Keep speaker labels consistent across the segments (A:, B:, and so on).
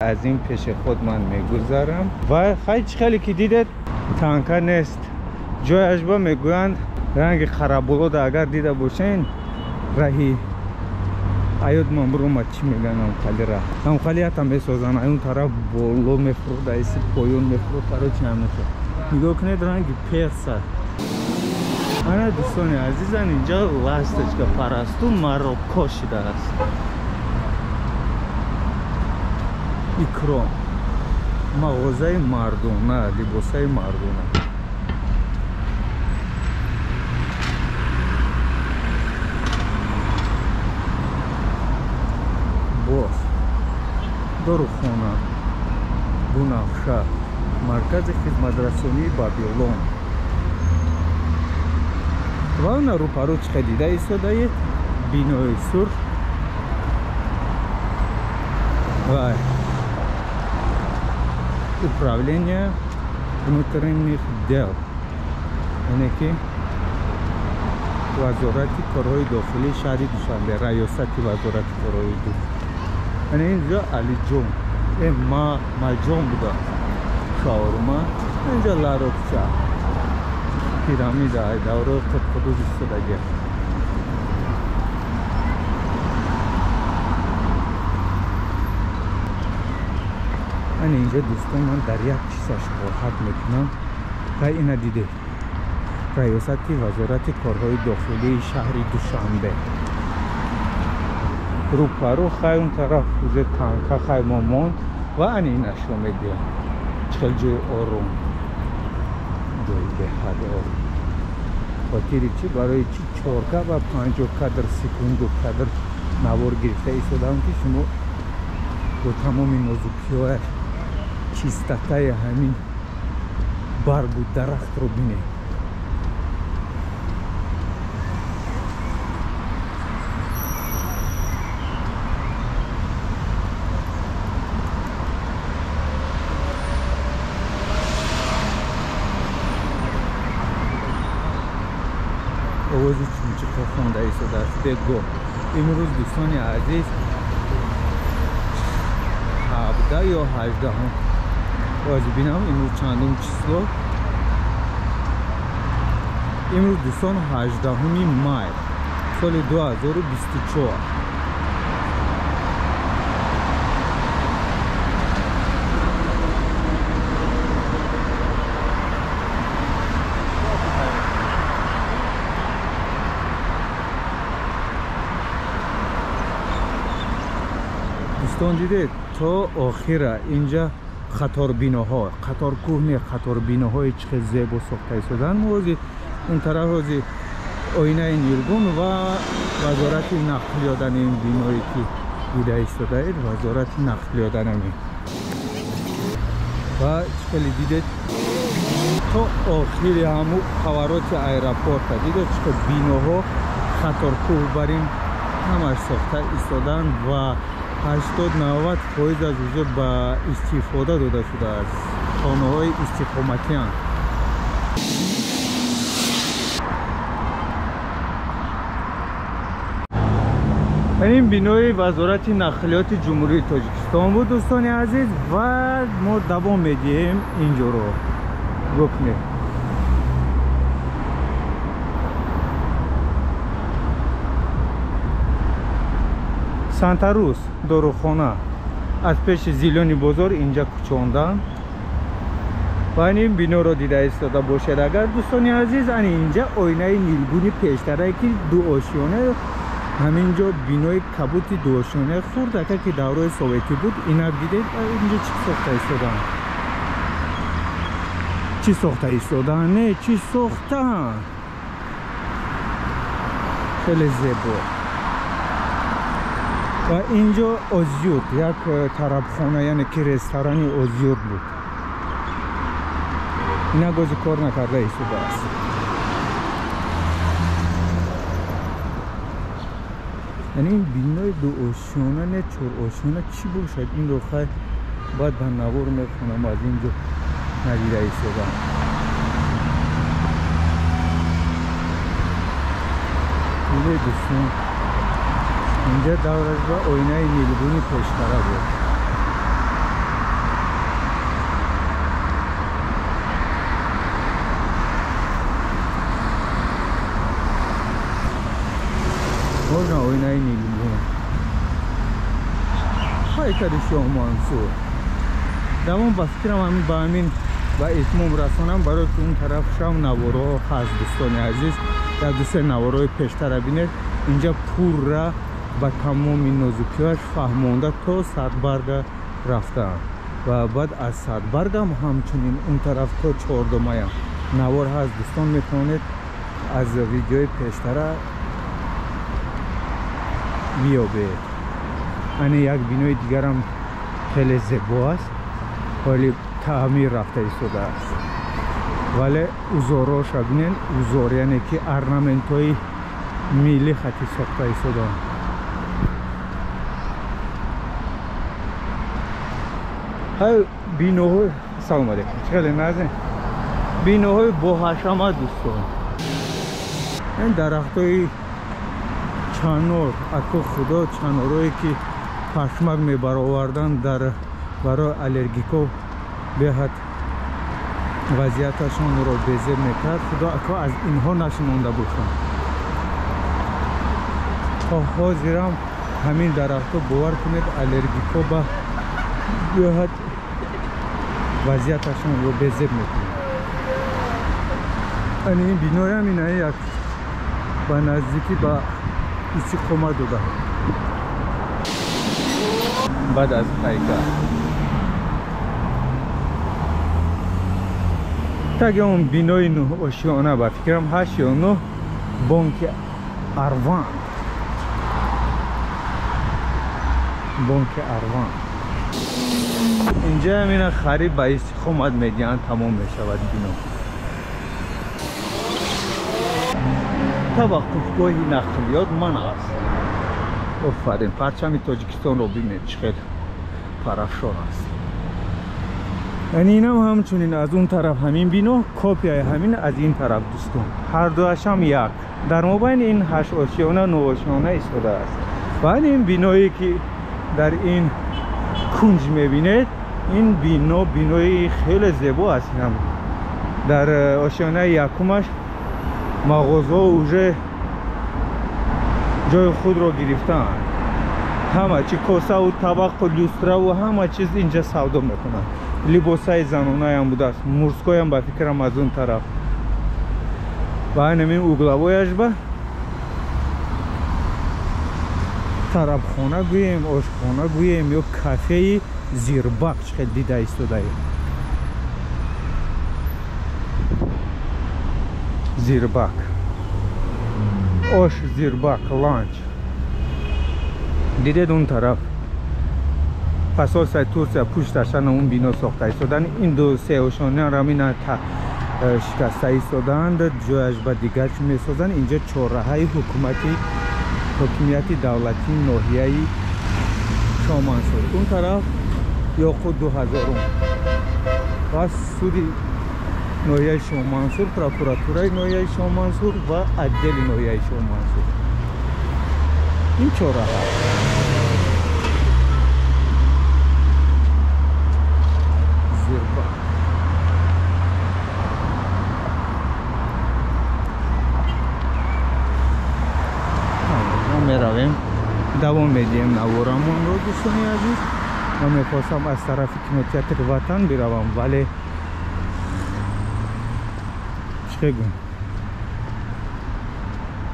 A: از این پیش خود من میگذارم و خیلی که دیدید تانکا نیست. جای اشبا میگویند رنگ خرابولود اگر دیده باشین راهی ایود من برو ما چی میگن خالی را خالی حتی میسازن اون طرف بولو میفرود ایسی پایون میفرود طرف چی هم نشد نگاه کنید رنگ پیرسه. انا دوستان عزیزان اینجا لاستش که پرستو مراکش شده است. اکرام مغازه مردونه لباسای مردونه. باز داروخانه بنفشه مرکز خدمت رسانی بابیلون و اون رو پروچ خدیده ایستاده بینای سرخ و управление внутренних дел. یعنی که وزارت کارهای داخلی شهر دوشنبه ریاست وزارت کارهای داخلی. یعنی اینجا علی جون ما جون بوده شاورما اینجا لاروکچا پیرامیده دوره قدوز استادگی. اینجا دوستان من در یک چیزش خواهد میکنم که اینه دیده ریاست وزارت کارهای داخلی شهر دوشنبه رو پرو خیلی اون طرف روز تانکا خیلی مامان و اینش رو میدیم چل جای آروم جای بهد آروم خاطری چی برای چی 4 و 50 کدر سکوند و کدر نوار گرفته ایستادم که شما با تمام نازکی های چیستکای همین برگ و درخت رو بینید. آوازی چونچه خونده ایستاده است. بگو امروز دوستان عزیز 17 یا 18 باید بینم امروز چندم چیزلو. امروز دوستان 18 مای سال 2024. دوستان دیدید تا آخر اینجا قطار بیناها قطار کوه قطار بیناهای چقدر زیبا ساخته ایستادن. موزی اون طرف روزی آینه نیلگون و وزارت نقلیات این بینایی که دیده ایستاده اید وزارت نقلیات نمی و چقدر دیدید تا آخر همو خوارات ایرپورت دیدید چقدر بیناها قطار کوه برین همش ساخته ایستادن و 80-90% از اونجا به استفاده داده شده است. خانه های استقامتی هستند. این بینای وزارت نقلیات جمهوری تاجیکستان بود دوستان عزیز و ما دوام میدیم اینجا رو بکنیم. سانتاروس داروخانه از پیش زیلانی بازار اینجا کوچاندن و این بنا رو دیده ایستاده باشد اگر دوستان عزیز. اینجا آینه نیلگونی پیشتره که دو آشیانه همینجا بینای کبوت دو آشیانه خورده که دوره سوویتی بود. اینا دیدید اینجا چی ساخته ایستادن چی ساخته ایستادن نه چی ساختن خیلی زیبا. و اینجا آزیوت یک طربخانه یعنی که رستوران آزیوت بود. اینا گازی کار نکرده ایستاده است. یعنی این بینای دو آشیانه نه 4 آشیانه چی باشد این رو خیلی باید به نوار میخونم از اینجا ندیده ایستاده. اینجا دوستان اینجا دورش با آینه نیلگونی پیشتره بود. آینه نیلگون هیکل شاه منصور دوام با فکرم همین با همین و اتمام رسانم برای که اون طرف شام نوارا هست دوستان عزیز در دوست نوارای پیشتر بینید اینجا پور را با تمام نازکیاش فهمونده تا صدبرگ رفتن و بعد از صدبرگ هم همچنین اون طرف تا چهاردمه نوار هست دوستان میتونید از ویدیوی پیشتر بیابید. اینه یک بینای دیگر هم خیلی زیبا است ولی تعمیر رفته ایستاده است ولی اوزاراش ببینین اوزار یعنی که ارنامنت های میلی خطی ساخته ایستاده. های بیناهای سلام علیکم خیلی نازنین بیناهای با حشمت دوستان این درخت های چنار اکو خدا چنارهایی که پشمک می برآوردن در برای الرژیکو بهت وضعیتشون رو بهتر میکرد خدا اکو از اینها نشمانده باشن تا حاضرم همین درخت رو باور کنید الرژیکو با بهت وضعیتشون رو بهتر میکنه. این بینای هم اینه یک با نزدیکی با ایسی قمه دوده بعد از حیکل تاگه اون بینای نو آشیانه با فکرم 8 یا 9 بانک اروان اینجا همین خرید با ایسی قمه میدین تمام میشود بینو توقفگاهی نقلیات من است آفرین پرچم تاجیکستان رو ببینید چقدر پرافشان است. یعنی این هم همچنین از اون طرف همین بینو کپی همین از این طرف دوستان هر دوش هم یک در مابین این 8 آشیانه 9 آشیانه ایستاده است و این بینایی که در این کنج میبینید این بینای خیلی زیبا است. هم در آشیانه یکمش مغازه اوژه جای خود را گرفتن همه چی کاسه و طبق و لوستره و همه چیز اینجا سودا میکنن. لباسای زنانه هم بوده است مرسکای هم با فکرم از اون طرف و همین اوگلوایش به طرف خانه گوییم آشخانه گوییم یا کافه زیربک چقدر دیده ایستاده زیربک آش زیربک لانچ دیدید اون طرف پساس تورسیا پشتشان اون بنا ساخته ایستادن این دو سه آشانه را مینا شکسته ایستادند جایش به دیگر می سازند. اینجا چهارراه حکومتی دولتی ناحیه شاه منصور اون طرف یا خود 2000 و سودی ناحیه شاه منصور پروکوراتورای ناحیه شاه منصور و عدل ناحیه شاه منصور این چهارراه میرویم دوام میدیم نوارمون رو دوستان عزیز و میخواستم از طرف کینوتئاتر وطن بروم ولی چه گویم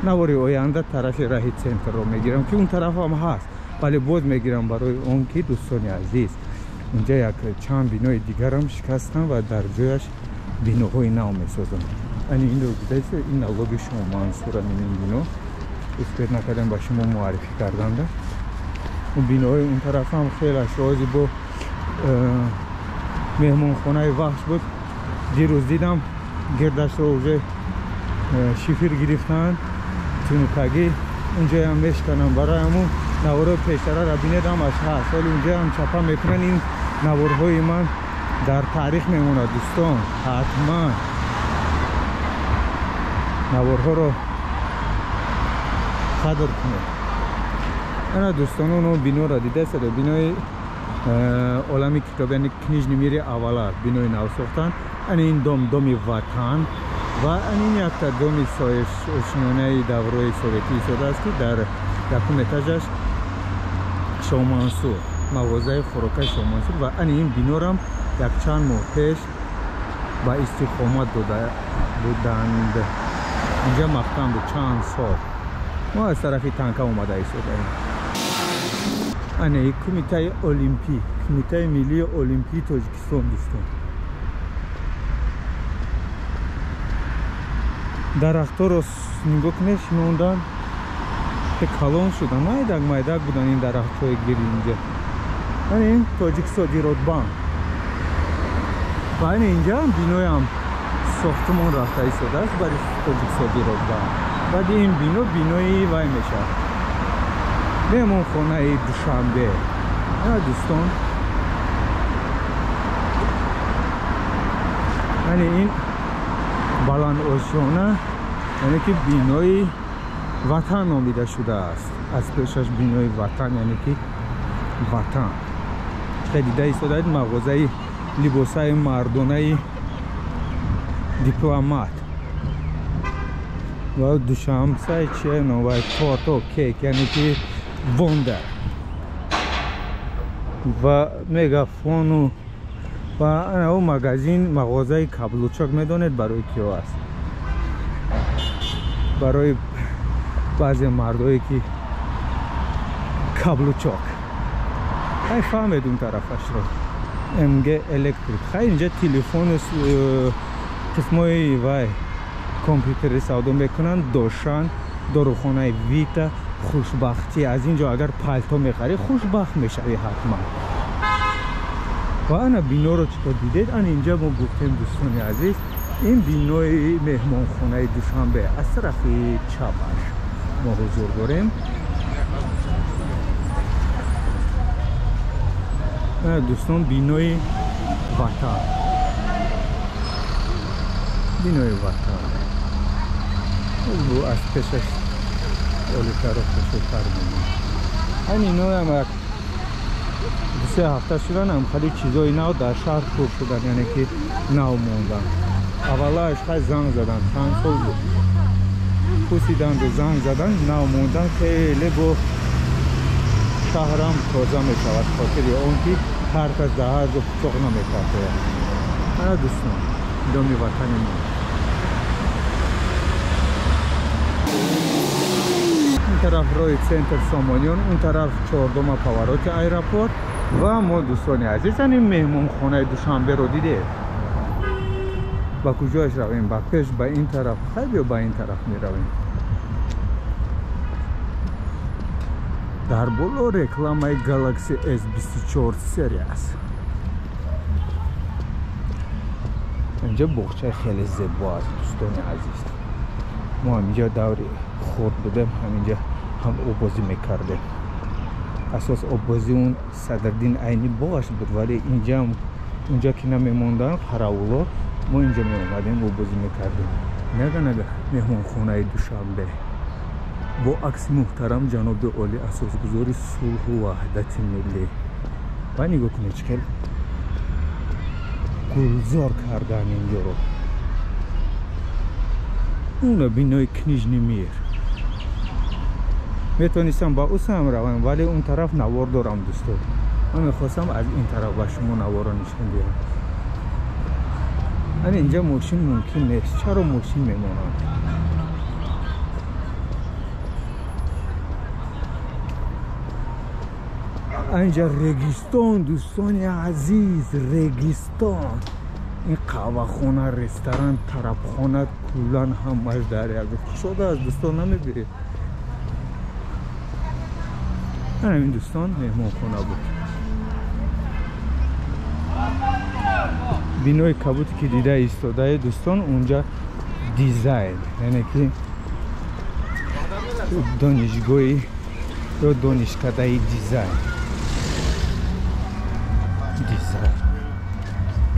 A: نواری آینده طرف راهی سنتر رو میگیرم که اون طرف هم هست ولی باز میگیرم برای اون که دوستان عزیز اینجا یک چند بینای دیگر هم شکستن و در جایش بیناهای نو میسازن. این رو دیدید این نواب شما منصور این بینو اسپید نکردم با شما معرفی کردم ده. اون بیناهای اون طرف هم خیلی شازی با مهمون خانه وحش بود. دیروز دیدم گردش رو اوجه شیفر گرفتن تونوکگی اونجا هم میشکنم برای همون نوارو پیشتره را بیندم از هست ولی اونجا هم چپا میکنن. این نوارهای من در تاریخ میمونه دوستان حتما نوارها رو قدر کنید. انا دوستان اونو بینو را دیده سده بینوی عالمی کتاب یعنی کنیج نمیری اولا بینوی نو ساختن. این دومی وطن و این یک تا دومی شنانه دوره سوویتی شده است که در якум этажаш Шомансур, мағозаи хӯрокаи Шомансур ва ани ин бинорам якчанд моҳ пеш ба истихомат дода буданд. Инҷа махкам буд чанд сол. Мо аз тарафи танка омада истодаем. Ани кумитаи олимпӣ, кумитаи миллии олимпии Тоҷикистон дӯстон. дарахторо нигоҳ кунед шинондан калон шудан, майдак будан ин дарахтҳои гири инҷа. Ин Тоҷикистон Зиротбанк. ва инҷа биноям сохтмон рафта истодааст бари Тоҷикистон Зиротбанк. баъди ин бинои вай мешавад меҳмонхонаи Душанбе. дӯстон, яъне ин баландошона, яъне ки бинои ватан номида шудааст. аз пешаш бинои ватан, яъне ки ватан. дида истодаед мағозаи либосаи мардонаи дипломат ва душамсаи чия новай торто кек, яъне ки вонда ва мегафону ва ана магазин мағозаи каблучок медонед барои киё аст? барои баъзе мардое ки каблучок. ай фаҳмед он тарафашро. МГ электрик. хай инҷа телефони қисмои вай компютери савдо мекунанд, дошан, дорухонаи Вита, хушбахтӣ. аз инҷо агар палто мехарӣ хушбахт мешавӣ ҳатман. ва ана биноро чиқо дидед? ана инҷа мо гуфтем дӯстони азиз, ин бинои меҳмонхонаи Душанбе. аз тарафи чапаш мо ҳузур дорем. дӯстон, бинои ватан. бинои ватан. аз пешаш олитаро хушутар мемонад. ҳамин иноам як 2-3 ҳафта шуданам, хали чизои нав дар шаҳр пур шудан, яъне ки нав мондан. аввалаш хай занг задан, чанд сол буд пусиданду занг задан, нав мондан. хеле бо шаҳрам тоза мешавад, хотири он ки ҳар кас даҳазу пучоқ наметарсояд. ана дӯстон, доми ватани мо. ин тараф роҳи центр Сомониён, он тараф чордома повороти аэропорт. ва мо дӯстони азиз, ани меҳмонхонаи Душанберо дидед? ба куҷоаш равем? ба пеш, ба ин тараф хай ё ба ин тараф меравем? дар боло рекламаи Galaxy S24 серия аст. инҷа боғчаи хеле зебо аст дӯстони азиз. мо ҳаминҷа даври хурд будем, ҳаминҷа ҳам обозӣ мекардем. асос обозӣ он Садриддин Айни боғаш буд, вале инҷа ки намемондан қаравуло, мо инҷа меомадем обозӣ мекардем. нага меҳмонхонаи Душанбе бо акси муҳтарам ҷаноби оли асосгузори сулҳу ваҳдати миллӣ. ва нигоҳ кунед чӣ хел гулзор кардаан инҷоро. уна бинои книжни мир. метавонистам ба усам равам, вале он тараф навор дорам дӯстон. ман мехостам аз ин тараф ба шумо наворо нишон диҳам. ана инҷа мошин мумкин нест. чаро мошин мемонанд? اینجا رگستان دوستان عزیز، رگستان. این قهوه خونه، رستوران، طرب خونه کلان همش در یک شده از دوستان نمیبینید. این دوستان مهمان خونه بود. بینای کبوتی که دیده ایستاده دوستان اونجا دیزاین، یعنی که دانشگاهی یا دانشکده دیزاین.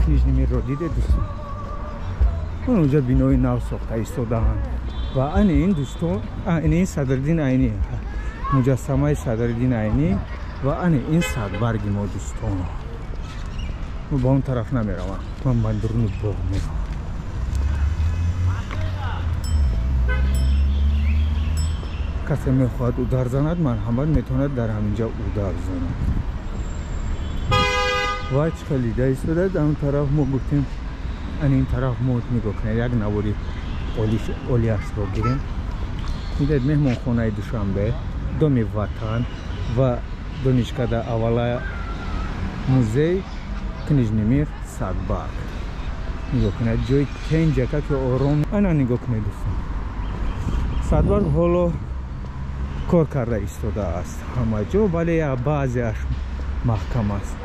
A: کلیج نمی رو دیده دوستان. اونجا بینای نو ساخته ایستاده هم. و این دوستان این صدرالدین عینی، مجسمه صدرالدین عینی و این صدبرگ ما دوستان. من با اون طرف نمی روم، من بندرون باغ می روم. کسی میخواد اودار زند مرحمت میتوند در همینجا اودار زند. و خیلی ایستاده در اون طرف ما گفتیم این طرف موت میگکنه یک نواری اولیاس رو گیریم. میدید مهمون خونه دوشنبه، دومی وطن و دانشگاه اولا موزه کنیژنمیر سادباغ نگاه کنید. جای تنجه که آرام انا نگاه کنید دوستان. سادباغ حالا کار کرده ایستاده است همه جا، ولی بعضیش محکم است.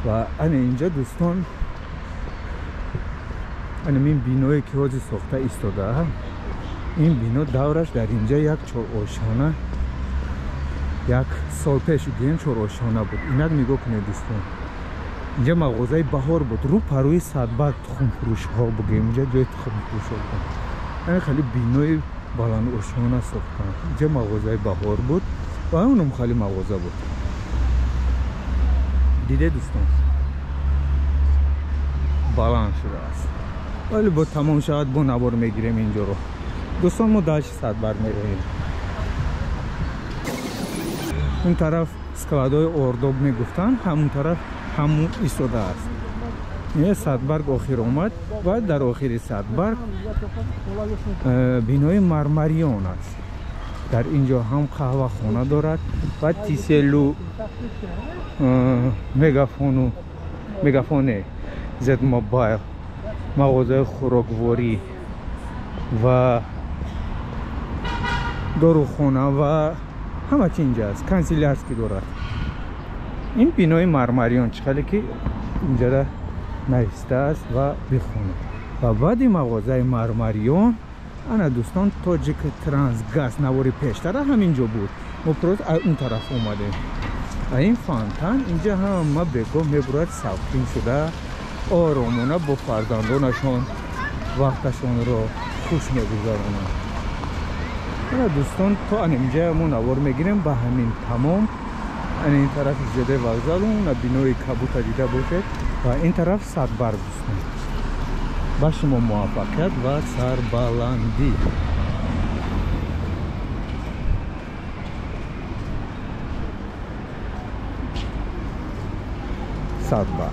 A: و انا اینجا دوستان این بینایی که حاضی ساخته ایستاده، این بینو دورش در اینجا یک چهار آشانه یک سال پیش گیم چهار آشانه بود. اینک نگاه کنید دوستان. اینجا مغازه بهار بود، رو پروی سادباغ تخم فروش ها بگیم. اینجا جای تخم فروش ها بود. این خیلی بینای بلند آشانه ساختن. اینجا مغازه بهار بود و اونم خیلی مغازه بود. دیده دوستان بلند شده است، ولی با تمام شود با نوار میگیریم اینجا رو. دوستان ما داشت سادباغ میرویم. اون طرف سکلادای اردوب میگفتن، همون طرف همون ایستاده است. این سادباغ آخر آمد و در آخر سادباغ بینای مرمریان است. در اینجا هم قهوه خانه دارد و تیسلو مگافون زد موبایل، مغازه خوراکواری و داروخانه و همه چی اینجا است. کنسیلیارسکی دارد. این بینای مرمریان چخلی که اینجا را نایسته است و بخونه. و بعد مغازه مرمریان انا دوستان تاجیک ترانسگاز نواری پیشتر همینجا بود. ما پروز اون طرف اومده. این فانتان اینجا هم ما بگو میبرد ساختین شده، آرامونه با فرزندانشون وقتشون رو خوش میگذارونن. انا دوستان تا اینجا ما نوار میگیریم به همین تمام. این طرف جاده وокزال اون بینوی کابوتا دیده باشد و این طرف سادباغ دوستان. با شما موفقیت و سربلندی. سادباغ